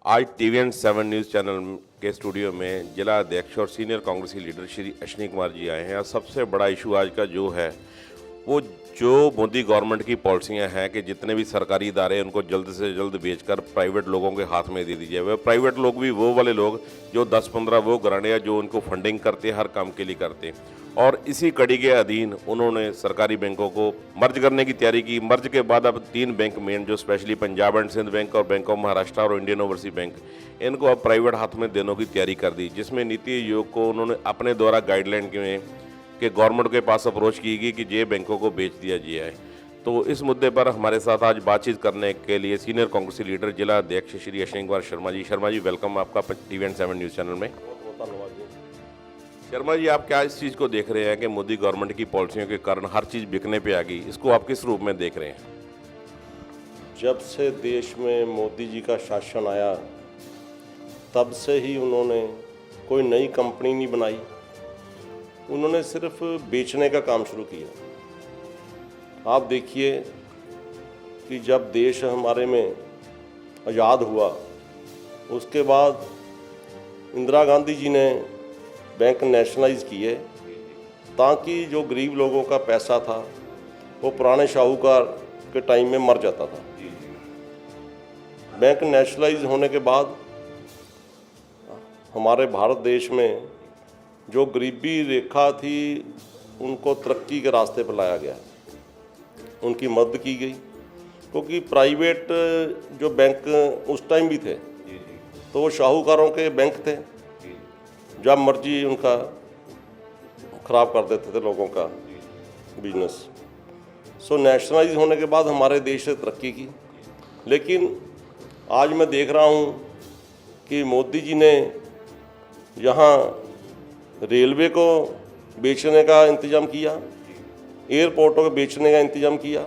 आज TVN 7 news channel के studio में जिला अध्यक्ष और सीनियर कांग्रेसी लीडर श्री अश्विनी कुमार जी आए हैं और सबसे बड़ा इशू आज का जो है वो जो मोदी गवर्नमेंट की पॉलिसियां हैं कि जितने भी सरकारी इदारे हैं उनको जल्द से जल्द बेचकर प्राइवेट लोगों के हाथ में दे दीजिए। वह प्राइवेट लोग भी वो वाले लोग जो 10-15 वो घराने या जो उनको फंडिंग करते हैं, हर काम के लिए करते हैं। और इसी कड़ी के अधीन उन्होंने सरकारी बैंकों को मर्ज करने की तैयारी की। मर्ज के बाद अब 3 बैंक मेन जो specially Punjab and Sind bank और बैंक ऑफ महाराष्ट्र और इंडियन ओवरसीज बैंक, इनको अब प्राइवेट हाथ में देने की तैयारी कर दी, जिसमें नीति आयोग को उन्होंने अपने द्वारा गाइडलाइन के गवर्नमेंट के पास अप्रोच की गई कि ये बैंकों को बेच दिया जाए। तो इस मुद्दे पर हमारे साथ आज बातचीत करने के लिए सीनियर कांग्रेसी लीडर जिला अध्यक्ष श्री अश्विनी कुमार शर्मा जी। शर्मा जी, वेलकम आपका टीवीएन 7 न्यूज़ चैनल में। धन्यवाद जी। शर्मा जी, आप क्या इस चीज़ को देख रहे हैं कि मोदी गवर्नमेंट की पॉलिसियों के कारण हर चीज़ बिकने पे आ गई, इसको आप किस रूप में देख रहे हैं? जब से देश में मोदी जी का शासन आया तब से ही उन्होंने कोई नई कंपनी नहीं बनाई, उन्होंने सिर्फ बेचने का काम शुरू किया। आप देखिए कि जब देश हमारे में आज़ाद हुआ उसके बाद इंदिरा गांधी जी ने बैंक नेशनलाइज किए ताकि जो गरीब लोगों का पैसा था वो पुराने शाहूकार के टाइम में मर जाता था। बैंक नेशनलाइज होने के बाद हमारे भारत देश में जो गरीबी रेखा थी उनको तरक्की के रास्ते पर लाया गया, उनकी मदद की गई, क्योंकि प्राइवेट जो बैंक उस टाइम भी थे तो वो शाहूकारों के बैंक थे, जब मर्जी उनका ख़राब कर देते थे लोगों का बिजनेस। सो नेशनलाइज होने के बाद हमारे देश ने तरक्की की। लेकिन आज मैं देख रहा हूँ कि मोदी जी ने यहाँ रेलवे को बेचने का इंतज़ाम किया, एयरपोर्टों को बेचने का इंतज़ाम किया,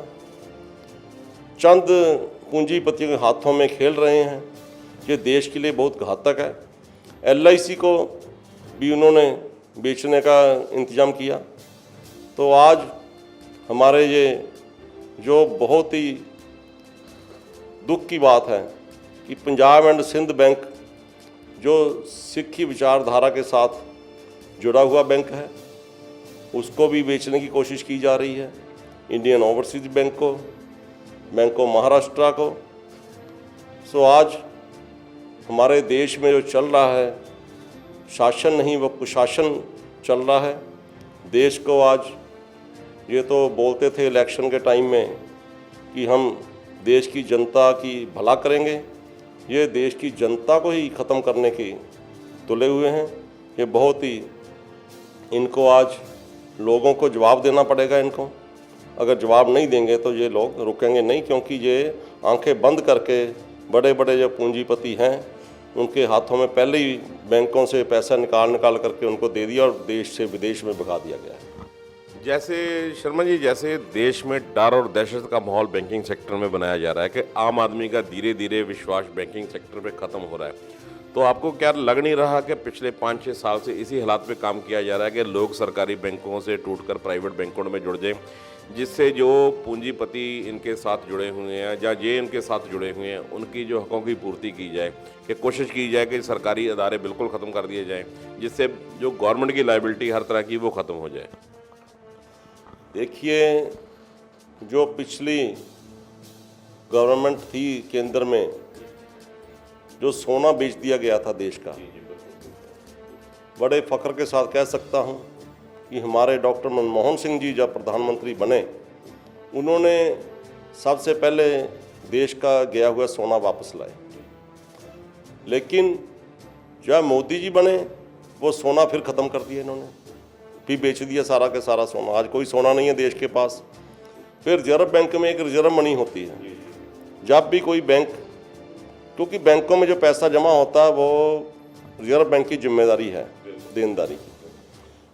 चंद पूंजीपतियों के हाथों में खेल रहे हैं। ये देश के लिए बहुत घातक है। LIC को भी उन्होंने बेचने का इंतज़ाम किया। तो आज हमारे ये जो बहुत ही दुख की बात है कि पंजाब एंड सिंध बैंक जो सिखी विचारधारा के साथ जुड़ा हुआ बैंक है उसको भी बेचने की कोशिश की जा रही है। इंडियन ओवरसीज बैंक को, बैंक ऑफ महाराष्ट्र को। सो आज हमारे देश में जो चल रहा है शासन नहीं वो कुशासन चल रहा है। देश को आज ये तो बोलते थे इलेक्शन के टाइम में कि हम देश की जनता की भला करेंगे, ये देश की जनता को ही ख़त्म करने की तुले हुए हैं। ये बहुत ही इनको आज लोगों को जवाब देना पड़ेगा। इनको अगर जवाब नहीं देंगे तो ये लोग रुकेंगे नहीं, क्योंकि ये आंखें बंद करके बड़े बड़े जो पूंजीपति हैं उनके हाथों में पहले ही बैंकों से पैसा निकाल करके उनको दे दिया और देश से विदेश में भगा दिया गया है। जैसे शर्मा जी, जैसे देश में डर और दहशत का माहौल बैंकिंग सेक्टर में बनाया जा रहा है कि आम आदमी का धीरे धीरे विश्वास बैंकिंग सेक्टर पे ख़त्म हो रहा है, तो आपको क्या लग नहीं रहा कि पिछले 5-6 साल से इसी हालात पे काम किया जा रहा है कि लोग सरकारी बैंकों से टूटकर प्राइवेट बैंकों में जुड़ जाएं, जिससे जो पूंजीपति इनके साथ जुड़े हुए हैं या ये इनके साथ जुड़े हुए हैं उनकी जो हकों की पूर्ति की जाए, कि कोशिश की जाए कि सरकारी अदारे बिल्कुल ख़त्म कर दिए जाएँ, जिससे जो गवर्नमेंट की लायबिलिटी हर तरह की वो ख़त्म हो जाए? देखिए, जो पिछली गवर्नमेंट थी केंद्र में, जो सोना बेच दिया गया था देश का, बड़े फ़ख्र के साथ कह सकता हूं कि हमारे डॉक्टर मनमोहन सिंह जी जब प्रधानमंत्री बने उन्होंने सबसे पहले देश का गया हुआ सोना वापस लाए। लेकिन जब मोदी जी बने वो सोना फिर ख़त्म कर दिया, इन्होंने भी बेच दिया सारा का सारा सोना। आज कोई सोना नहीं है देश के पास। फिर रिजर्व बैंक में एक रिजर्व मनी होती है, जब भी कोई बैंक, क्योंकि बैंकों में जो पैसा जमा होता है वो रिजर्व बैंक की जिम्मेदारी है, देनदारी की।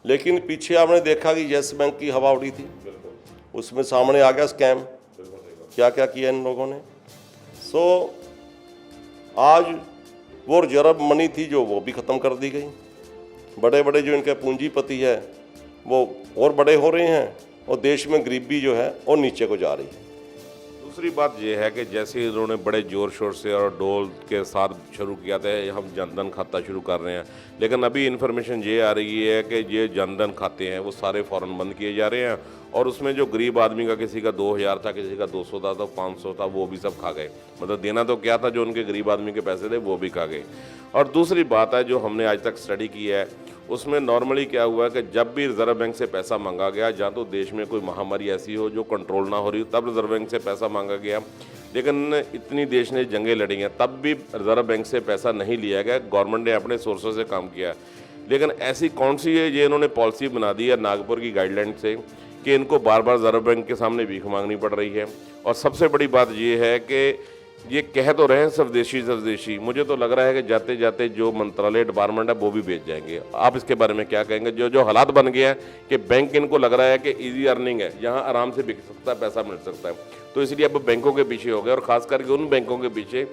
लेकिन पीछे आपने देखा कि येस बैंक की हवा उड़ी थी, उसमें सामने आ गया स्कैम, क्या क्या किया इन लोगों ने। सो आज वो रिजर्व मनी थी जो वो भी ख़त्म कर दी गई। बड़े बड़े जो इनके पूंजीपति है वो और बड़े हो रहे हैं और देश में गरीबी जो है और नीचे को जा रही है। दूसरी बात ये है कि जैसे इन्होंने बड़े जोर शोर से और डोल के साथ शुरू किया था, हम जनधन खाता शुरू कर रहे हैं, लेकिन अभी इन्फॉर्मेशन ये आ रही है कि ये जनधन खाते हैं वो सारे फ़ौरन बंद किए जा रहे हैं, और उसमें जो गरीब आदमी का किसी का 2000 था, किसी का 200 था, तो 500 था, वो भी सब खा गए। मतलब देना तो क्या था, जो उनके गरीब आदमी के पैसे थे वो भी खा गए। और दूसरी बात है जो हमने आज तक स्टडी की है, उसमें नॉर्मली क्या हुआ है कि जब भी रिजर्व बैंक से पैसा मांगा गया, जहाँ तो देश में कोई महामारी ऐसी हो जो कंट्रोल ना हो रही, तब रिजर्व बैंक से पैसा मांगा गया। लेकिन इतनी देश ने जंगें लड़ी हैं, तब भी रिजर्व बैंक से पैसा नहीं लिया गया, गवर्नमेंट ने अपने सोर्सों से काम किया। लेकिन ऐसी कौन सी है ये इन्होंने पॉलिसी बना दी है नागपुर की गाइडलाइन से कि इनको बार बार रिजर्व बैंक के सामने भीख मांगनी पड़ रही है। और सबसे बड़ी बात ये है कि ये कह तो रहे हैं स्वदेशी, मुझे तो लग रहा है कि जाते जाते जो मंत्रालय डिपार्टमेंट है वो भी बेच जाएंगे। आप इसके बारे में क्या कहेंगे? जो हालात बन गया है कि बैंक इनको लग रहा है कि इजी अर्निंग है, यहाँ आराम से बिक सकता है, पैसा मिल सकता है, तो इसलिए अब बैंकों के पीछे हो गए, और ख़ास करके उन बैंकों के पीछे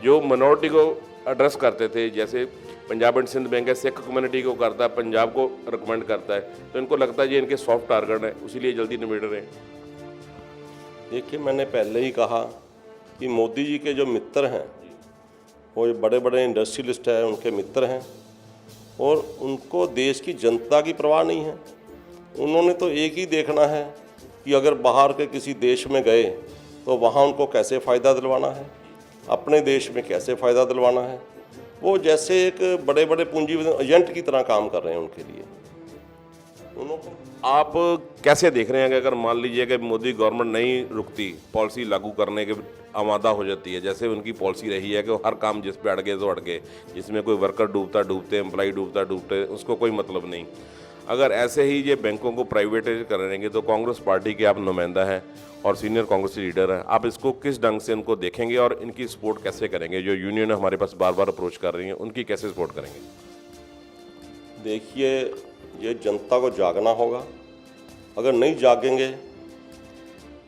जो मिनॉरिटी को एड्रेस करते थे, जैसे पंजाब एंड सिंध बैंक है, सिख कम्युनिटी को करता है, पंजाब को रिकमेंड करता है, तो इनको लगता है ये इनके सॉफ्ट टारगेट है, इसीलिए जल्दी निबेड़ रहे हैं। देखिए, मैंने पहले ही कहा कि मोदी जी के जो मित्र हैं वो बड़े बड़े इंडस्ट्रियलिस्ट हैं, उनके मित्र हैं, और उनको देश की जनता की परवाह नहीं है। उन्होंने तो एक ही देखना है कि अगर बाहर के किसी देश में गए तो वहाँ उनको कैसे फ़ायदा दिलवाना है, अपने देश में कैसे फ़ायदा दिलवाना है। वो जैसे एक बड़े बड़े पूंजीपति एजेंट की तरह काम कर रहे हैं उनके लिए। उनको आप कैसे देख रहे हैं कि अगर मान लीजिए कि मोदी गवर्नमेंट नहीं रुकती, पॉलिसी लागू करने के आमादा हो जाती है, जैसे उनकी पॉलिसी रही है कि वो हर काम जिस पे अड़के तो अड़के, जिसमें कोई वर्कर डूबता डूबते, एम्प्लॉय डूबता डूबते, उसको कोई मतलब नहीं। अगर ऐसे ही ये बैंकों को प्राइवेटाइज करेंगे तो कांग्रेस पार्टी के आप नुमाइंदा हैं और सीनियर कांग्रेस लीडर हैं, आप इसको किस ढंग से इनको देखेंगे और इनकी सपोर्ट कैसे करेंगे? जो यूनियन हमारे पास बार बार अप्रोच कर रही हैं, उनकी कैसे सपोर्ट करेंगे? देखिए, ये जनता को जागना होगा। अगर नहीं जागेंगे,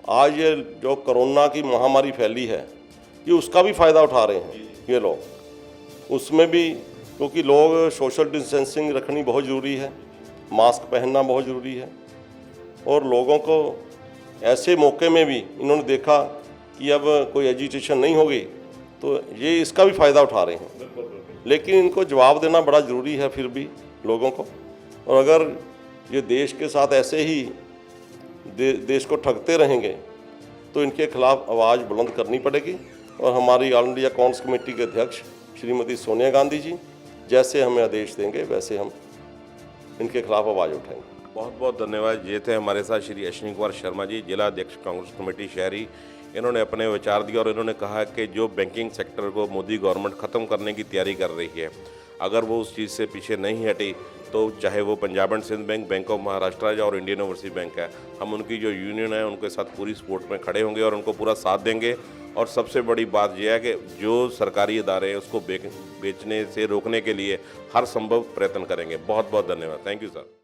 आज ये जो कोरोना की महामारी फैली है, ये उसका भी फ़ायदा उठा रहे हैं ये लोग। उसमें भी क्योंकि लोग सोशल डिस्टेंसिंग रखनी बहुत ज़रूरी है, मास्क पहनना बहुत ज़रूरी है, और लोगों को ऐसे मौके में भी इन्होंने देखा कि अब कोई एजिटेशन नहीं होगी, तो ये इसका भी फ़ायदा उठा रहे हैं। लेकिन इनको जवाब देना बड़ा ज़रूरी है फिर भी लोगों को। और अगर ये देश के साथ ऐसे ही देश को ठगते रहेंगे तो इनके खिलाफ आवाज़ बुलंद करनी पड़ेगी। और हमारी ऑल इंडिया कांग्रेस कमेटी के अध्यक्ष श्रीमती सोनिया गांधी जी जैसे हमें आदेश देंगे वैसे हम इनके खिलाफ आवाज़ उठाएंगे। बहुत बहुत धन्यवाद। ये थे हमारे साथ श्री अश्विनी कुमार शर्मा जी, जिला अध्यक्ष कांग्रेस कमेटी शहरी। इन्होंने अपने विचार दिए और इन्होंने कहा कि जो बैंकिंग सेक्टर को मोदी गवर्नमेंट ख़त्म करने की तैयारी कर रही है, अगर वो उस चीज़ से पीछे नहीं हटी तो चाहे वो Punjab and Sind bank, bank of Maharashtra और इंडियन ओवरसीज बैंक है, हम उनकी जो यूनियन है उनके साथ पूरी सपोर्ट में खड़े होंगे और उनको पूरा साथ देंगे। और सबसे बड़ी बात यह है कि जो सरकारी इदारे हैं उसको बेचने से रोकने के लिए हर संभव प्रयत्न करेंगे। बहुत बहुत धन्यवाद। Thank you sir.